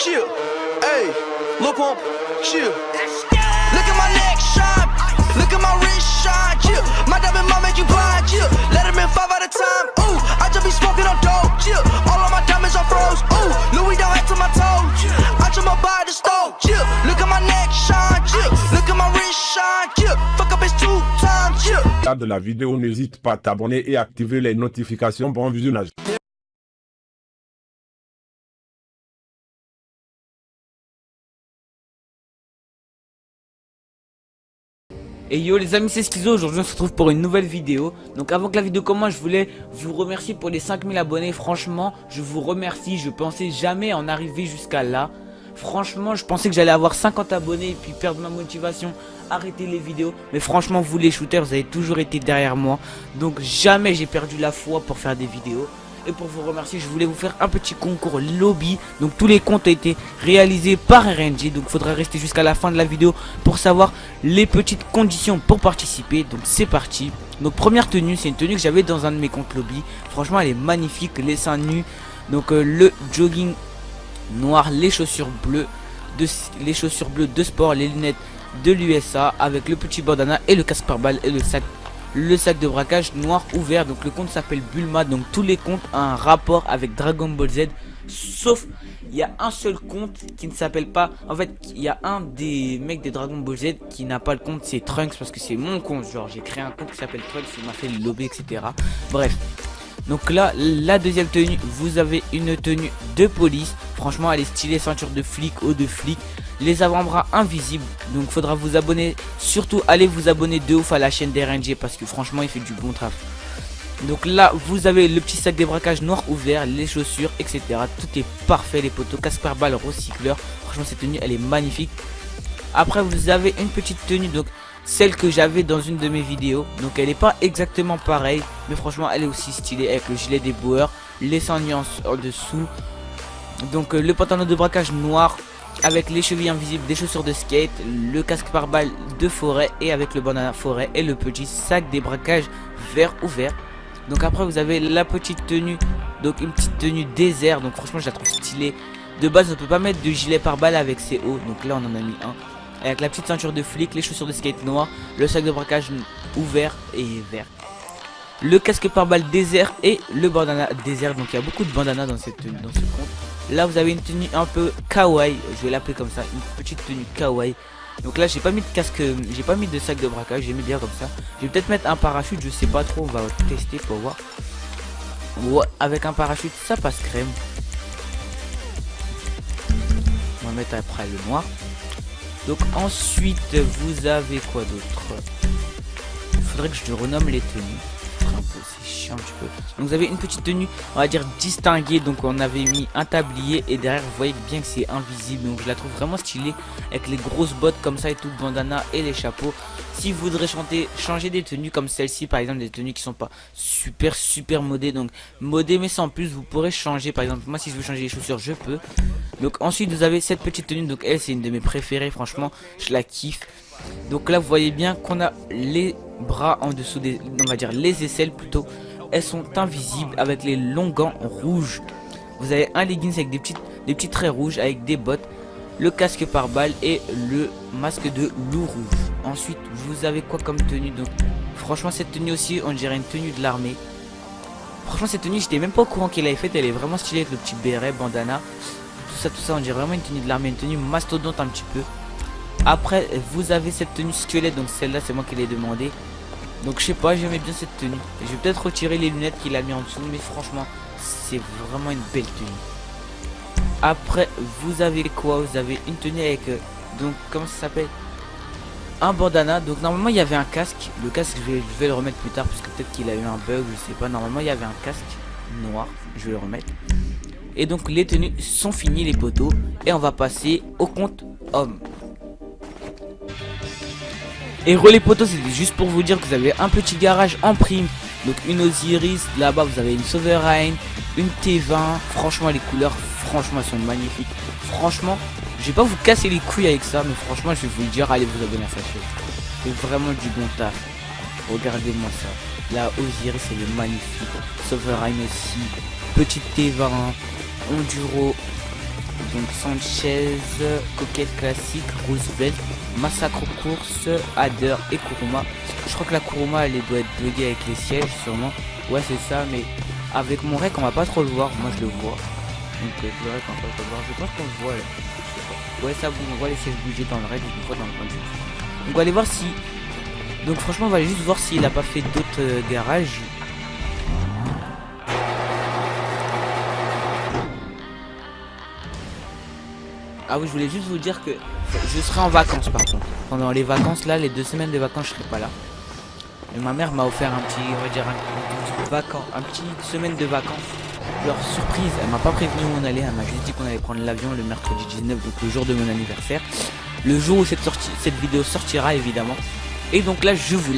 chill. Hey, Lil Pump, chill. Look at my neck shine. Look at my wrist shine. Chill. My diamond mom make you blind. Chill. Let him in 5 at a time. Ooh, I just be smoking on dope. Chill. All of my diamonds are froze. Ooh, Louis down head to my toes. I just my body the stove. Chill. Look at my neck shine. Chill. Look at my wrist shine. Chill. Fuck up his 2 times. Chill. De la vidéo, n'hésite pas à t'abonner et activer les notifications. Bon visionnage. Et yo les amis, c'est Schizo, aujourd'hui on se retrouve pour une nouvelle vidéo. Donc avant que la vidéo commence, je voulais vous remercier pour les 5000 abonnés. Franchement, je vous remercie, je pensais jamais en arriver jusqu'à là. Franchement, je pensais que j'allais avoir 50 abonnés et puis perdre ma motivation, arrêter les vidéos. Mais franchement, vous les shooters, vous avez toujours été derrière moi. Donc jamais j'ai perdu la foi pour faire des vidéos. Et pour vous remercier, je voulais vous faire un petit concours lobby. Donc tous les comptes ont été réalisés par RNG. Donc il faudra rester jusqu'à la fin de la vidéo pour savoir les petites conditions pour participer. Donc c'est parti. Donc première tenue, c'est une tenue que j'avais dans un de mes comptes lobby. Franchement elle est magnifique, les seins nus. Donc le jogging noir, les chaussures bleues de sport, les lunettes de l'USA avec le petit bandana et le casque pare-balles et le sac de braquage noir ouvert. Donc le compte s'appelle Bulma. Donc tous les comptes ont un rapport avec Dragon Ball Z, sauf il y a un seul compte qui ne s'appelle pas, en fait il y a un des mecs de Dragon Ball Z qui n'a pas le compte, c'est Trunks, parce que c'est mon compte, genre j'ai créé un compte qui s'appelle Trunks, il m'a fait le lobby, etc. Bref, donc là la deuxième tenue, vous avez une tenue de police. Franchement elle est stylée, ceinture de flic, haut de flic, les avant-bras invisibles. Donc faudra vous abonner, surtout allez vous abonner de ouf à la chaîne d'RNG parce que franchement il fait du bon taf. Donc là vous avez le petit sac de braquage noir ouvert, les chaussures, etc. Tout est parfait, les poteaux, casque pare-balles, recycleur. Franchement cette tenue elle est magnifique. Après vous avez une petite tenue, donc celle que j'avais dans une de mes vidéos. Donc elle n'est pas exactement pareille, mais franchement elle est aussi stylée avec le gilet des boueurs, les 100 nuances en dessous. Donc le pantalon de braquage noir avec les chevilles invisibles, des chaussures de skate, le casque pare-balles de forêt et avec le bandana forêt et le petit sac des braquages vert ouvert. Donc après vous avez la petite tenue, donc une petite tenue désert. Donc franchement je la trouve stylée. De base on ne peut pas mettre de gilet pare-balles avec ses hauts, donc là on en a mis un. Avec la petite ceinture de flic, les chaussures de skate noires, le sac de braquage ouvert et vert, le casque pare-balles désert et le bandana désert. Donc il y a beaucoup de bandanas dans cette tenue, dans ce compte. Là vous avez une tenue un peu kawaii, je vais l'appeler comme ça, une petite tenue kawaii. Donc là j'ai pas mis de casque, j'ai pas mis de sac de braquage, j'ai mis bien comme ça. Je vais peut-être mettre un parachute, je sais pas trop, on va tester pour voir. Ouais, avec un parachute ça passe crème. On va mettre après le noir. Donc ensuite vous avez quoi d'autre? Il faudrait que je renomme les tenues. C'est chiant un petit peu. Donc vous avez une petite tenue on va dire distinguée. Donc on avait mis un tablier et derrière vous voyez bien que c'est invisible. Donc je la trouve vraiment stylée avec les grosses bottes comme ça et tout, bandana et les chapeaux. Si vous voudrez changer des tenues comme celle-ci par exemple, des tenues qui sont pas super modées, donc modées mais sans plus, vous pourrez changer. Par exemple moi si je veux changer les chaussures je peux. Donc ensuite vous avez cette petite tenue, donc elle c'est une de mes préférées, franchement je la kiffe. Donc là vous voyez bien qu'on a les bras en dessous des, on va dire les aisselles plutôt, elles sont invisibles avec les longs gants rouges. Vous avez un leggings avec des petits traits rouges avec des bottes, le casque pare-balles et le masque de loup rouge. Ensuite vous avez quoi comme tenue? Donc franchement cette tenue aussi on dirait une tenue de l'armée. Franchement cette tenue j'étais même pas au courant qu'elle avait faite, elle est vraiment stylée avec le petit béret, bandana, tout ça on dirait vraiment une tenue de l'armée, une tenue mastodonte un petit peu. Après vous avez cette tenue squelette, donc celle-là c'est moi qui l'ai demandé. Donc je sais pas, j'aimais bien cette tenue. Je vais peut-être retirer les lunettes qu'il a mis en dessous, mais franchement c'est vraiment une belle tenue. Après vous avez quoi? Vous avez une tenue avec donc comment ça s'appelle, un bandana. Donc normalement il y avait un casque. Le casque je vais le remettre plus tard parce que peut-être qu'il a eu un bug, je sais pas. Normalement il y avait un casque noir, je vais le remettre. Et donc les tenues sont finies les poteaux. Et on va passer au compte homme. Et les potos, c'était juste pour vous dire que vous avez un petit garage en prime. Donc une Osiris, là-bas vous avez une Sovereign, une T20. Franchement les couleurs, franchement elles sont magnifiques. Franchement, je vais pas vous casser les couilles avec ça, mais franchement je vais vous le dire, allez vous abonner à sa chaîne. C'est vraiment du bon taf. Regardez-moi ça. La Osiris elle est magnifique. Sovereign aussi. Petite T20, Enduro. Donc Sanchez, Coquette Classique, Roosevelt, Massacre Course, Adder et Kuruma. Je crois que la Kuruma elle doit être buggée avec les sièges sûrement. Ouais c'est ça, mais avec mon rec on va pas trop le voir, moi je le vois. Donc le rec on va pas trop le voir, je pense qu'on le voit là. Ouais ça bouge, on voit les sièges bouger dans le rec, une fois dans le point de vue. Donc on va aller voir si... Donc franchement on va aller juste voir s'il a pas fait d'autres garages. Ah oui, je voulais juste vous dire que je serai en vacances par contre. Pendant les vacances là, les 2 semaines de vacances, je serai pas là. Et ma mère m'a offert un petit, on va dire un petit semaine de vacances. Leur surprise, elle m'a pas prévenu où on allait, elle m'a juste dit qu'on allait prendre l'avion le mercredi 19, donc le jour de mon anniversaire. Le jour où cette vidéo sortira évidemment. Et donc là, je vous laisse.